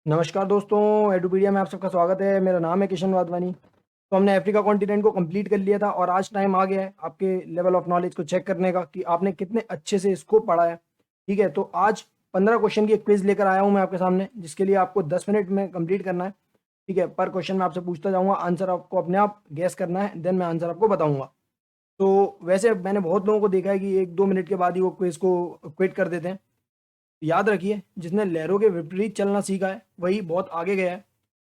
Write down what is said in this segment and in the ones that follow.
नमस्कार दोस्तों, एडुपीडिया में आप सबका स्वागत है। मेरा नाम है किशन वाधवानी। तो हमने अफ्रीका कॉन्टिनेंट को कंप्लीट कर लिया था और आज टाइम आ गया है आपके लेवल ऑफ नॉलेज को चेक करने का कि आपने कितने अच्छे से इसको पढ़ा है। ठीक है, तो आज 15 क्वेश्चन की एक क्विज लेकर आया हूँ मैं आपके सामने, जिसके लिए आपको 10 मिनट में कंप्लीट करना है। ठीक है, पर क्वेश्चन मैं आपसे पूछता जाऊँगा, आंसर आपको अपने आप गैस करना है, देन मैं आंसर आपको बताऊँगा। तो वैसे मैंने बहुत लोगों को देखा है कि 1-2 मिनट के बाद ही वो क्विज को क्विट कर देते हैं। याद रखिए, जिसने लहरों के विपरीत चलना सीखा है वही बहुत आगे गया है।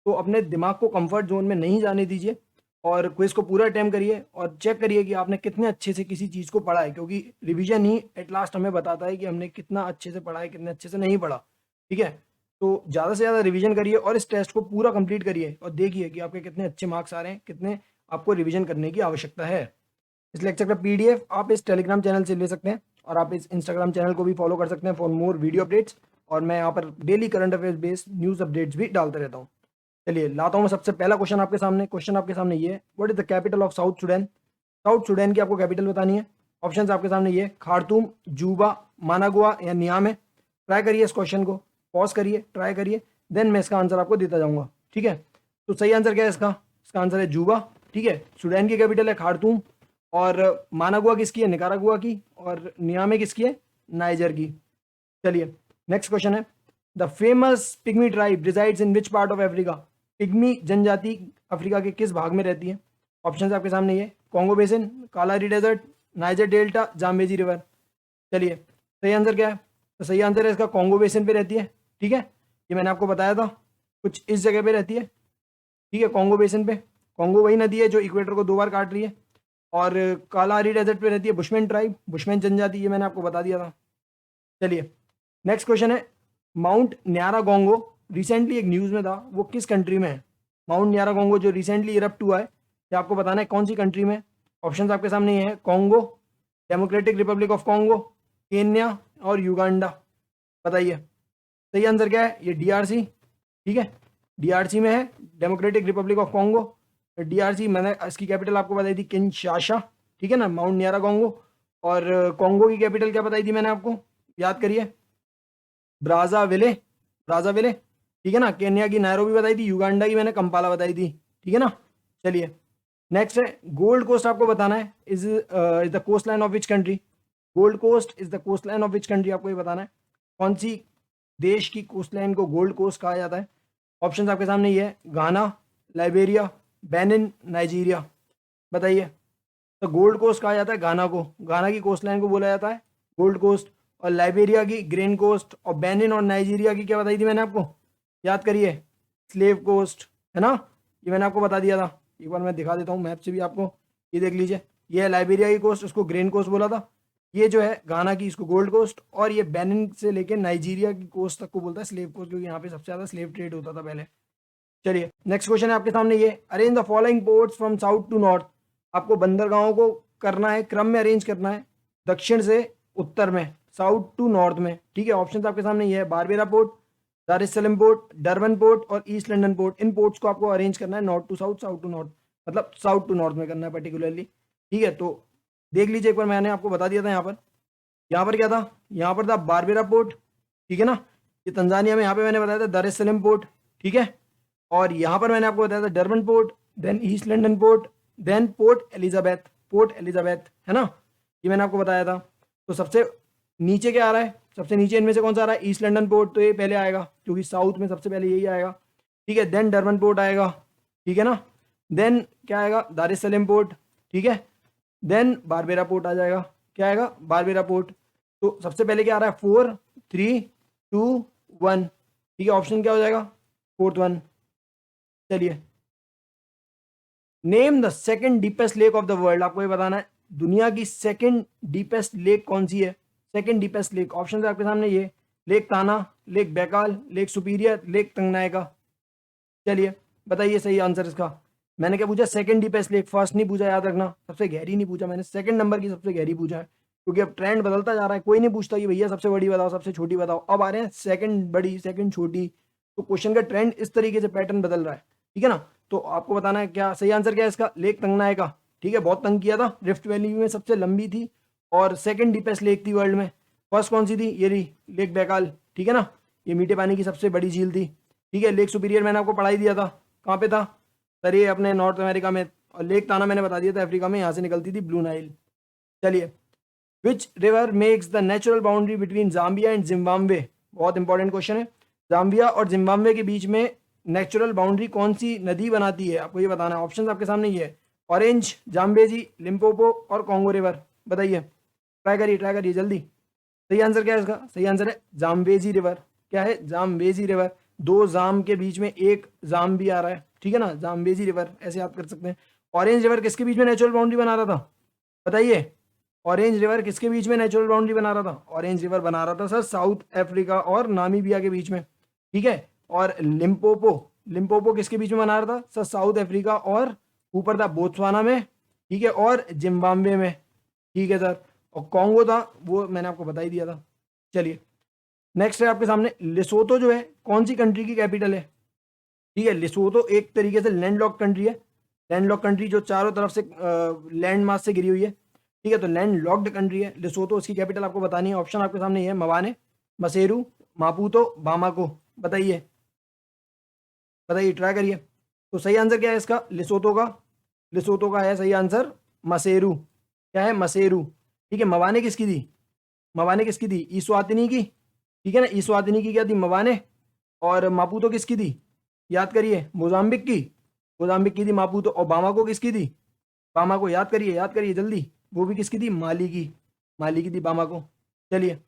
तो अपने दिमाग को कंफर्ट जोन में नहीं जाने दीजिए और क्विज को पूरा अटेम्प्ट करिए और चेक करिए कि आपने कितने अच्छे से किसी चीज़ को पढ़ा है, क्योंकि रिवीजन ही एट लास्ट हमें बताता है कि हमने कितना अच्छे से पढ़ा है, कितने अच्छे से नहीं पढ़ा। ठीक है, तो ज़्यादा से ज़्यादा रिवीजन करिए और इस टेस्ट को पूरा कंप्लीट करिए और देखिए कि आपके कितने अच्छे मार्क्स आ रहे हैं, कितने आपको रिवीजन करने की आवश्यकता है। इस लेक्चर का पीडीएफ आप इस टेलीग्राम चैनल से ले सकते हैं और आप इस इंस्टाग्राम चैनल को भी फॉलो कर सकते हैं फॉर मोर वीडियो अपडेट्स। और मैं यहाँ पर daily current affairs based news updates भी डालता रहता हूँ। चलिए लाता हूँ मैं सबसे पहला क्वेश्चन आपके सामने। क्वेश्चन आपके सामने ये है, what is the capital of south Sudan. South Sudan की आपको कैपिटल बतानी है। ऑप्शन आपके सामने ये, खार्तूम, जूबा, मानागुआ या नियामे। ट्राई करिए इस क्वेश्चन को, पॉज करिए, ट्राई करिए, देन मैं इसका आंसर आपको देता जाऊंगा। ठीक है, तो सही आंसर क्या है इसका? इसका आंसर है जूबा। ठीक है, सुडान की कैपिटल है खार्तूम और मानागुआ किसकी है? निकारागुआ की। और नियामे किसकी है? नाइजर की। चलिए नेक्स्ट क्वेश्चन है, the famous pygmy tribe resides in which part of Africa. Pygmy जनजाति अफ्रीका के किस भाग में रहती है? ऑप्शन आपके सामने ये, Congo basin, Kalahari desert, Niger delta, Zambezi river. चलिए सही आंसर क्या है? तो सही आंसर है इसका कॉन्गो बेसिन पे रहती है। ठीक है, ये मैंने आपको बताया था, कुछ इस जगह पे रहती है। ठीक है, कॉन्गो बेसिन पे। कॉन्गो वही नदी है जो इक्वेटर को 2 बार काट रही है। और कालारी डेजर्ट पे रहती है बुशमैन ट्राइब, बुशमैन जनजाति, ये मैंने आपको बता दिया था। चलिए नेक्स्ट क्वेश्चन है, माउंट न्यारागोंगो रिसेंटली एक न्यूज़ में था, वो किस कंट्री में है? माउंट न्यारागोंगो जो रिसेंटली इरप्ट हुआ है, ये आपको बताना है कौन सी कंट्री में। ऑप्शंस आपके सामने ये है, Congo, democratic Republic of Congo, Kenya और युगांडा। बताइए सही आंसर क्या है? ये डीआरसी। ठीक है, डीआरसी में है, democratic Republic of Congo. DRC, मैंने इसकी कैपिटल आपको बताई थी किनशासा। ठीक है ना, माउंट न्यारागोंगो। और कॉन्गो की कैपिटल क्या बताई थी मैंने आपको? याद करिए, ब्राज़ाविले, ब्राज़ाविले। ठीक है ना, केन्या की नैरोबी बताई थी, युगांडा की मैंने कंपाला बताई थी। ठीक है ना। चलिए नेक्स्ट है, गोल्ड कोस्ट आपको बताना है, is the coast line of which country. Gold Coast is the coast line of which country, आपको ये बताना है कौन सी देश की कोस्ट लाइन को गोल्ड कोस्ट कहा जाता है। ऑप्शन आपके सामने ये है, घाना, लाइबेरिया, बेनिन, नाइजीरिया। बताइए, तो गोल्ड कोस्ट कहा जाता है घाना को, घाना की कोस्ट लाइन को बोला जाता है गोल्ड कोस्ट। और लाइबेरिया की ग्रेन कोस्ट, और बेनिन और नाइजीरिया की क्या बताई थी मैंने आपको? याद करिए, स्लेव कोस्ट, है ना। ये मैंने आपको बता दिया था, एक बार मैं दिखा देता हूँ मैप से भी आपको। ये देख लीजिए, ये है लाइबेरिया की कोस्ट, उसको ग्रेन कोस्ट बोला था। ये जो है घाना की, इसको गोल्ड कोस्ट। और ये बेनिन से लेके नाइजीरिया की कोस्ट तक को बोलता है स्लेव कोस्ट, क्योंकि यहाँ पे सबसे ज़्यादा स्लेव ट्रेड होता था पहले। चलिए नेक्स्ट क्वेश्चन है आपके सामने ये, arrange the following ports from south to north. आपको बंदरगाहों को करना है, क्रम में अरेंज करना है, दक्षिण से उत्तर में, साउथ टू नॉर्थ में। ठीक है, ऑप्शन आपके सामने ये है, Berbera port, Dar es Salaam port, Durban port और ईस्ट लंदन पोर्ट। इन पोर्ट्स को आपको अरेंज करना है north to south, south to north, मतलब साउथ टू नॉर्थ में करना है पर्टिकुलरली। ठीक है, तो देख लीजिए एक बार, मैंने आपको बता दिया था यहाँ पर। यहाँ पर क्या था? यहाँ पर था बारबेरा पोर्ट। ठीक है ना, ये तंजानिया में, यहाँ पे मैंने बताया था दार एस सलाम पोर्ट। ठीक है, और यहाँ पर मैंने आपको बताया था Durban port, then East London port, then port Elizabeth, port Elizabeth, है ना। ये मैंने आपको बताया था। तो सबसे नीचे क्या आ रहा है? सबसे नीचे इनमें से कौन सा आ रहा है? ईस्ट लंदन पोर्ट, तो ये पहले आएगा क्योंकि साउथ में सबसे पहले यही आएगा। ठीक है, देन डरबन पोर्ट आएगा। ठीक है ना, देन क्या आएगा? दार एस सलाम पोर्ट। ठीक है, देन बारबेरा पोर्ट आ जाएगा। क्या आएगा? Barbera port. तो सबसे पहले क्या आ रहा है? 4 3 2 1। ठीक है, ऑप्शन क्या हो जाएगा? Fourth one. चलिए, name the second deepest lake of the world. आपको ये बताना है दुनिया की सेकंड डीपेस्ट लेक कौन सी है। सेकंड डीपेस्ट लेक, ऑप्शन है आपके सामने ये, lake Tana, lake Baikal, lake Superior, lake Tanganyika. चलिए बताइए सही आंसर इसका। मैंने क्या पूछा? सेकंड डीपेस्ट लेक, फर्स्ट नहीं पूछा, याद रखना, सबसे गहरी नहीं पूछा मैंने, सेकंड नंबर की सबसे गहरी पूछा है। क्योंकि अब ट्रेंड बदलता जा रहा है, कोई नहीं पूछता कि भैया सबसे बड़ी बताओ, सबसे छोटी बताओ, अब आ रहे हैं सेकंड बड़ी, सेकंड छोटी। तो क्वेश्चन का ट्रेंड इस तरीके से पैटर्न बदल रहा है। ठीक है ना, तो आपको बताना है क्या सही आंसर क्या है इसका? लेक तंगनायका। ठीक है, बहुत तंग किया था, रिफ्ट वैली में सबसे लंबी थी और सेकंड डीपेस्ट लेक थी वर्ल्ड में। फर्स्ट कौन सी थी? ये रही लेक बैकाल। ठीक है ना, ये मीठे पानी की सबसे बड़ी झील थी। ठीक है। लेक सुपीरियर मैंने आपको पढ़ाई दिया था, कहाँ पे था सर, ये अपने नॉर्थ अमेरिका में। और लेक ताना मैंने बता दिया था अफ्रीका में, यहाँ से निकलती थी ब्लू नाइल। चलिए, which river makes the natural boundary between Zambia and Zimbabwe, बहुत इंपॉर्टेंट क्वेश्चन है। जाम्बिया और जिम्बाब्वे के बीच में नेचुरल बाउंड्री कौन सी नदी बनाती है, आपको ये बताना है। ऑप्शन आपके सामने ये है, ऑरेंज, जाम्बेजी, लिम्पोपो और कॉन्गो रिवर। बताइए, ट्राई करिए जल्दी। सही आंसर क्या है इसका? सही आंसर है जाम्बेजी रिवर। क्या है? Zambezi river. दो जाम के बीच में एक जाम भी आ रहा है, ठीक है ना, जाम्बेजी रिवर, ऐसे याद कर सकते हैं। ऑरेंज रिवर किसके बीच में नेचुरल बाउंड्री बना रहा था, बताइए। ऑरेंज रिवर किसके बीच में नेचुरल बाउंड्री बना रहा था? ऑरेंज रिवर बना रहा था सर साउथ अफ्रीका और नामीबिया के बीच में, ठीक है। और लिम्पोपो, लिम्पोपो किसके बीच में बना रहा था सर? साउथ अफ्रीका और ऊपर था बोत्सवाना में, ठीक है, और जिम्बाब्वे में, ठीक है सर। और कॉन्गो था, वो मैंने आपको बता ही दिया था। चलिए, नेक्स्ट है आपके सामने, लिसोतो जो है कौन सी कंट्री की कैपिटल है? ठीक है, लिसोतो एक तरीके से लैंडलॉक कंट्री है। लैंडलॉक कंट्री जो चारों तरफ से लैंड मास से घिरी हुई है, ठीक है, तो लैंड लॉक्ड कंट्री है लिसोतो। उसकी कैपिटल आपको बतानी है। ऑप्शन आपके सामने ये है, मवाने, मसेरू, मापुतो, बामाको। बताइए, बताइए, ट्राई करिए। तो सही आंसर क्या है इसका? लिसोतो का, लिसोतो का है सही आंसर मसेरू। क्या है? मसेरू, ठीक है। मवाने किसकी थी? मवाने किसकी थी? ईस्वातिनी की, ठीक है ना, ईस्वातिनी की क्या थी? मवाने। और मापुतो किसकी थी? याद करिए, मोजाम्बिक की, मोजाम्बिक की थी मापुतो। और बामाको किसकी थी? बामाको याद करिए जल्दी, वो भी किसकी थी? माली की, माली की थी बामाको। चलिए,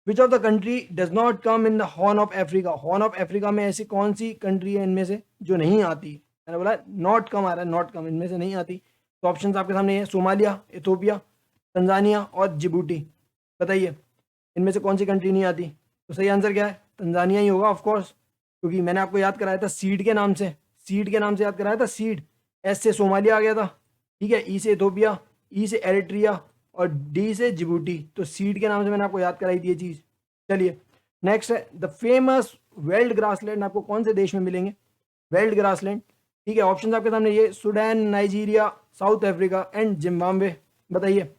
which of the country does not come in the horn of Africa, horn of Africa में ऐसी कौन सी कंट्री है इनमें से जो नहीं आती? मैंने बोला नॉट कम आ रहा है, नॉट कम, इनमें से नहीं आती। तो ऑप्शन आपके सामने है, सोमालिया, इथोपिया, तंजानिया और जिबूटी। बताइए, इनमें से कौन सी कंट्री नहीं आती? तो सही आंसर क्या है? तंजानिया ही होगा ऑफ कोर्स, क्योंकि मैंने आपको याद कराया था सीड के नाम से, सीड के नाम से याद कराया था, सीड। एस से सोमालिया आ गया था, ठीक है, ई से इथोपिया, ई से एरिट्रिया और डी से जिबूटी। तो सीड के नाम से मैंने आपको याद कराई थी ये चीज़। चलिए, नेक्स्ट है, द फेमस वेल्ड ग्रासलैंड आपको कौन से देश में मिलेंगे? वेल्ड ग्रासलैंड, ठीक है। ऑप्शन आपके सामने ये, Sudan, Nigeria, south Africa and Zimbabwe. बताइए,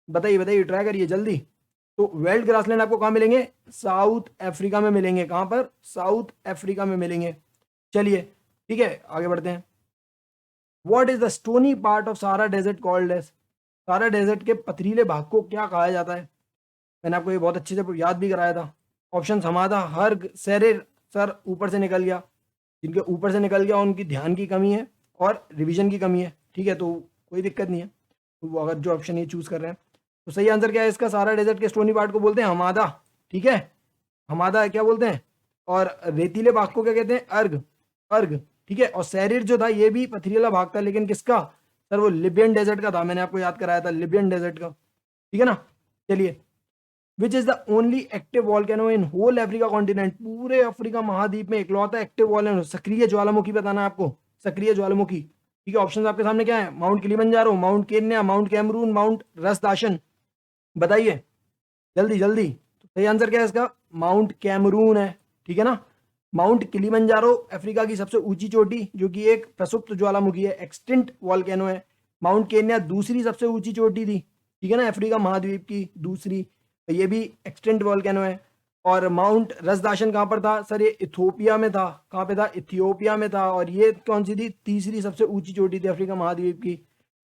बताइए, बताइए, ट्राई करिए जल्दी। तो वेल्ड ग्रासलैंड आपको कहाँ मिलेंगे? साउथ अफ्रीका में मिलेंगे। कहाँ पर? साउथ अफ्रीका में मिलेंगे। चलिए, ठीक है, आगे बढ़ते हैं। What is the stony part of सारा डेजर्ट कॉल्ड एज, सारा डेजर्ट के पथरीले भाग को क्या कहा जाता है? मैंने आपको ये बहुत अच्छे से याद भी कराया था। ऑप्शन हमादा, हर्ग, सेरेर, सर ऊपर से निकल गया, जिनके ऊपर से निकल गया उनकी ध्यान की कमी है और रिवीजन की कमी है, ठीक है, तो कोई दिक्कत नहीं है। तो वो अगर जो ऑप्शन ये चूज कर रहे हैं, तो सही आंसर क्या है इसका? सारा डेजर्ट के स्टोनी पार्ट को बोलते हैं हमादा, ठीक है, हमादा क्या बोलते हैं। और रेतीले भाग को क्या कहते हैं? अर्ग, अर्ग, ठीक है। और सैरिर जो था ये भी पथरीला भाग था, लेकिन किसका सर? वो लिबियन डेजर्ट का था, मैंने आपको याद कराया था, लिबियन डेजर्ट का, ठीक है ना। चलिए, which is the only active volcano in whole Africa continent, पूरे अफ्रीका महाद्वीप में इकलौता एक्टिव वॉल्केनो, सक्रिय ज्वालामुखी बताना है आपको, सक्रिय ज्वालामुखी, ठीक है। ऑप्शन आपके सामने क्या है? Mount Kilimanjaro, mount Kenya, mount Cameroon, mount Ras Dashen. बताइए जल्दी जल्दी। तो सही आंसर क्या है इसका? माउंट कैमरून है, ठीक है ना। माउंट किलिमंजारो अफ्रीका की सबसे ऊंची चोटी, जो कि एक प्रसुप्त ज्वालामुखी है, एक्सटिंक्ट वॉल्केनो है। माउंट केन्या दूसरी सबसे ऊंची चोटी थी, ठीक है ना, अफ्रीका महाद्वीप की दूसरी, तो ये भी एक्सटिंक्ट वॉल्केनो है। और माउंट रसदाशन कहाँ पर था सर? ये इथोपिया में था। कहाँ पे था? इथियोपिया में था। और ये कौन सी थी? तीसरी सबसे ऊंची चोटी थी अफ्रीका महाद्वीप की,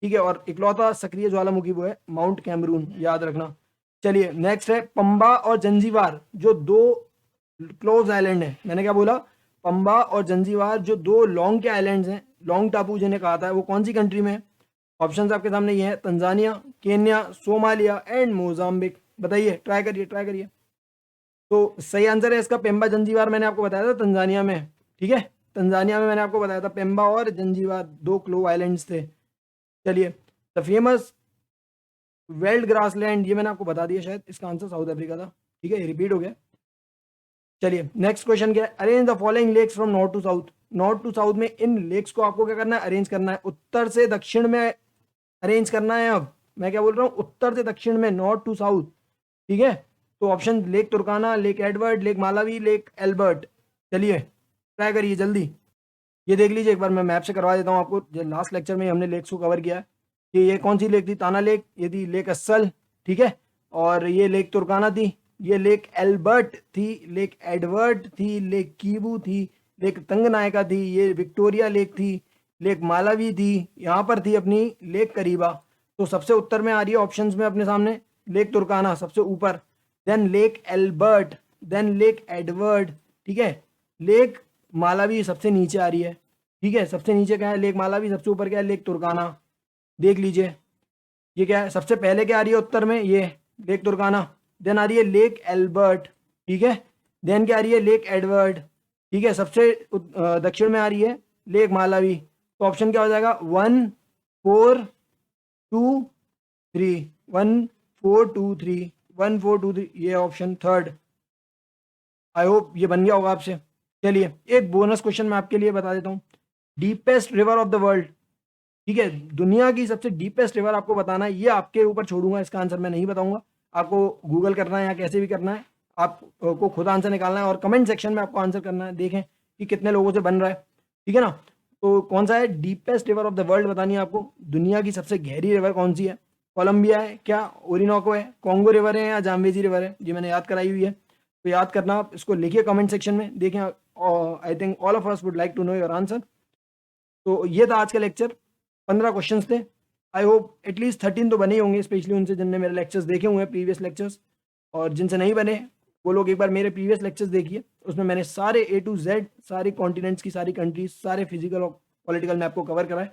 ठीक है। और इकलौता सक्रिय ज्वालामुखी वो है माउंट कैमरून, याद रखना। चलिए, नेक्स्ट है, पंबा और जंजीबार जो दो क्लोज आइलैंड है, मैंने क्या बोला? पंबा और जंजीबार जो दो लॉन्ग के आइलैंड्स हैं, लॉन्ग टापू जिन्हें कहा था, वो कौन सी कंट्री में है? ऑप्शंस आपके सामने ये है, Tanzania, Kenya, Somalia and Mozambique. बताइए, ट्राई करिए, ट्राई करिए। तो सही आंसर है इसका पेम्बा जंजीबार, मैंने आपको बताया था तंजानिया में, ठीक है, तंजानिया में मैंने आपको बताया था पेम्बा और जंजीबार दो क्लो आइलैंड्स थे। चलिए, द फेमस वेल्ड ग्रासलैंड, ये मैंने आपको बता दिया शायद, इसका आंसर साउथ अफ्रीका था, ठीक है, ये रिपीट हो गया। चलिए, नेक्स्ट क्वेश्चन क्या है? Arrange the following lakes from north to south, north to south में इन लेक्स को आपको क्या करना है? अरेंज करना है, उत्तर से दक्षिण में अरेंज करना है। अब मैं क्या बोल रहा हूँ? उत्तर से दक्षिण में, नॉर्थ टू साउथ, ठीक है। तो option, lake तुर्काना, lake Edward, lake Malawi, lake Albert. चलिए, ट्राई करिए जल्दी। ये देख लीजिए एक बार, मैं मैप से करवा देता हूँ आपको, लास्ट लेक्चर में हमने लेक्स को कवर किया है कि ये कौन सी लेक थी? ताना लेक, ये थी लेक अस्सल, ठीक है। और ये लेक तुर्काना थी, ये लेक एल्बर्ट थी, लेक एडवर्ड थी, लेक कीबू थी, लेक तंगनायका थी, ये विक्टोरिया लेक थी, लेक मालावी थी, यहाँ पर थी अपनी लेक करीबा। तो सबसे उत्तर में आ रही है ऑप्शंस में अपने सामने लेक तुर्काना सबसे ऊपर, then lake Albert, then lake Edward, ठीक है, लेक मालावी सबसे नीचे आ रही है, ठीक है, सबसे नीचे क्या है लेक मालावी, सबसे ऊपर क्या है लेक तुर्काना। देख लीजिए ये क्या है, सबसे पहले क्या आ रही है उत्तर में, ये लेक तुर्काना, देन आ रही है लेक एल्बर्ट, ठीक है, देन क्या आ रही है लेक एडवर्ड, ठीक है, सबसे दक्षिण में आ रही है लेक मालावी। तो ऑप्शन क्या हो जाएगा 1 4 2 3, 1 4 2 3, 1 4 2 3, ये ऑप्शन थर्ड। आई होप ये बन गया होगा आपसे। चलिए एक बोनस क्वेश्चन मैं आपके लिए बता देता हूँ, deepest river of the world, ठीक है, दुनिया की सबसे डीपेस्ट रिवर आपको बताना है, ये आपके ऊपर छोड़ूंगा, इसका आंसर मैं नहीं बताऊंगा, आपको गूगल करना है या कैसे भी करना है, आपको खुद आंसर निकालना है और कमेंट सेक्शन में आपको आंसर करना है, देखें कि कितने लोगों से बन रहा है, ठीक है ना। तो कौन सा है deepest river of the world बतानी है आपको, दुनिया की सबसे गहरी रिवर कौन सी है, कोलंबिया है क्या, ओरिनोको है, कॉन्गो रिवर है या जाम्बेजी रिवर है, जी मैंने याद कराई हुई है, तो याद करना आप, इसको लिखिए कमेंट सेक्शन में, देखें I think all of us would like to know your answer. तो ये था आज का लेक्चर, 15 क्वेश्चंस थे, आई होप एटलीस्ट 13 तो बने ही होंगे, स्पेशली उनसे जिनने मेरे लेक्चर्स देखे हुए हैं प्रीवियस लेक्चर्स, और जिनसे नहीं बने वो लोग एक बार मेरे प्रीवियस लेक्चर्स देखिए, उसमें मैंने सारे A to Z सारे कॉन्टिनेंट्स की सारी कंट्रीज सारे फिजिकल और पॉलिटिकल मैप को कवर कराए,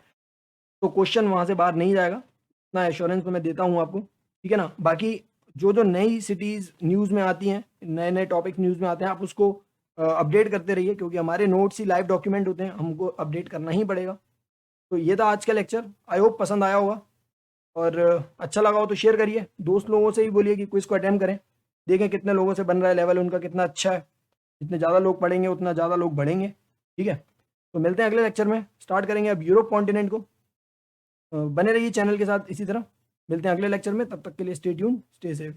तो क्वेश्चन वहाँ से बाहर नहीं जाएगा, इतना एश्योरेंस तो मैं देता हूँ आपको, ठीक है ना। बाकी जो जो नई सिटीज़ न्यूज़ में आती हैं, नए नए टॉपिक न्यूज़ में आते हैं, आप उसको अपडेट करते रहिए, क्योंकि हमारे नोट्स ही लाइव डॉक्यूमेंट होते हैं, हमको अपडेट करना ही पड़ेगा। तो ये था आज का लेक्चर, आई होप पसंद आया होगा, और अच्छा लगा हो तो शेयर करिए, दोस्त लोगों से ही बोलिए कि क्विज को अटेम्प्ट करें, देखें कितने लोगों से बन रहा है, लेवल उनका कितना अच्छा है, जितने ज़्यादा लोग पढ़ेंगे उतना ज़्यादा लोग बढ़ेंगे, ठीक है। तो मिलते हैं अगले लेक्चर में, स्टार्ट करेंगे अब यूरोप कॉन्टिनेंट को, बने रहिए चैनल के साथ इसी तरह, मिलते हैं अगले लेक्चर में, तब तक के लिए स्टे ट्यून, स्टे सेफ।